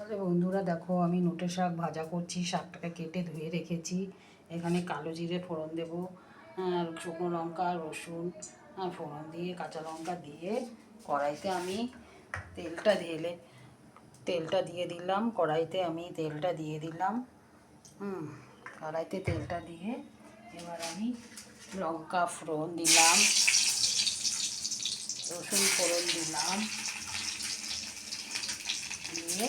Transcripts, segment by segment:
তাহলে বন্ধুরা দেখো, আমি নোটে শাক ভাজা করছি। শাকটাকে কেটে ধুয়ে রেখেছি। এখানে কালো জিরে ফোড়ন দেবো, শুকনো লঙ্কা, রসুন ফোড়ন দিয়ে, কাঁচা লঙ্কা দিয়ে কড়াইতে আমি তেলটা দিয়ে দিলাম। কড়াইতে আমি তেলটা দিয়ে দিলাম। কড়াইতে তেলটা দিয়ে এবার আমি লঙ্কা ফোড়ন দিলাম, রসুন ফোড়ন দিলাম, দিয়ে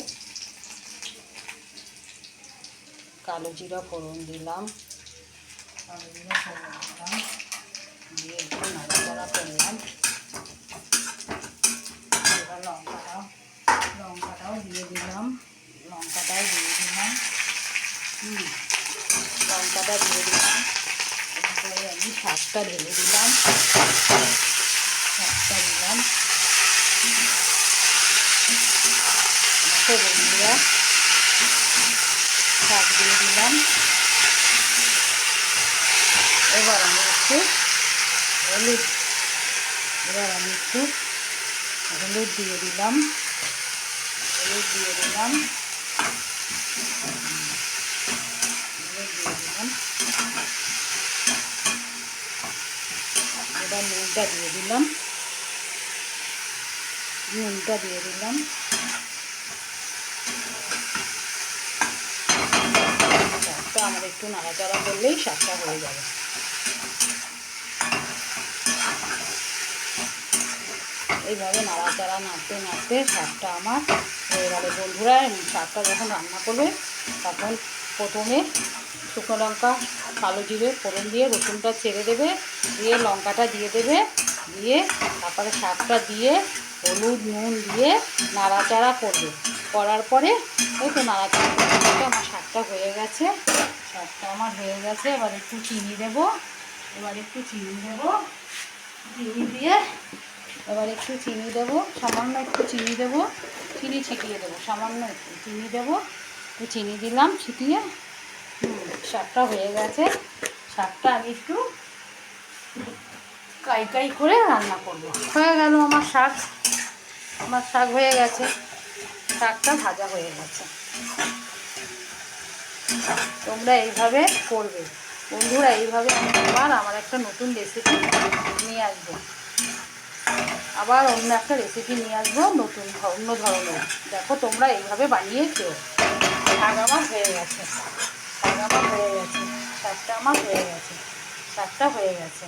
কালো জিরা ফোড়ন দিলাম, দিয়ে একটু নাড়াচাড়া করলাম। এবার লঙ্কাটাও দিয়ে দিলাম। লঙ্কাটা দিয়ে দিলাম। এরপরে আমি শাকটা ঢেলে দিলাম। বন্ধুরা, শাক দিয়ে দিলাম। এবার আমি একটু হলুদ দিয়ে দিলাম। এবার নুনটা দিয়ে দিলাম। শাকটা আমার একটু নাড়াচাড়া করলেই শাকটা হয়ে যাবে। এইভাবে নাড়াচাড়া নাড়তে শাকটা আমার হয়ে গেল। বন্ধুরা, শাকটা যখন রান্না করবে তখন প্রথমে শুকনো লঙ্কা, কালো জিরে ফোড়ন দিয়ে রসুনটা ছেড়ে দেবে, দিয়ে লঙ্কাটা দিয়ে দেবে, দিয়ে তারপরে শাকটা দিয়ে হলুদ নুন দিয়ে নাড়াচাড়া করবে। করার পরে ওই তো নাড়াচাড়া করতে আমার শাকটা হয়ে গেছে। এবার একটু চিনি দেবো। সামান্য একটু চিনি দেবো। চিনি ছিটিয়ে দেবো, সামান্য একটু চিনি দেবো। একটু চিনি দিলাম ছিটিয়ে। শাকটা হয়ে গেছে। শাকটা আমি একটু কাই করে রান্না করবো। হয়ে গেল আমার শাক হয়ে গেছে। শাকটা ভাজা হয়ে গেছে। তোমরা এইভাবে করবে বন্ধুরা। এইভাবে আমি আমার একটা নতুন রেসিপি নিয়ে আসবো। আবার অন্য একটা রেসিপি নিয়ে আসবো অন্য ধরনের। দেখো, তোমরা এইভাবে বানিয়ে খেও। শাকটা আমার হয়ে গেছে। শাকটা হয়ে গেছে।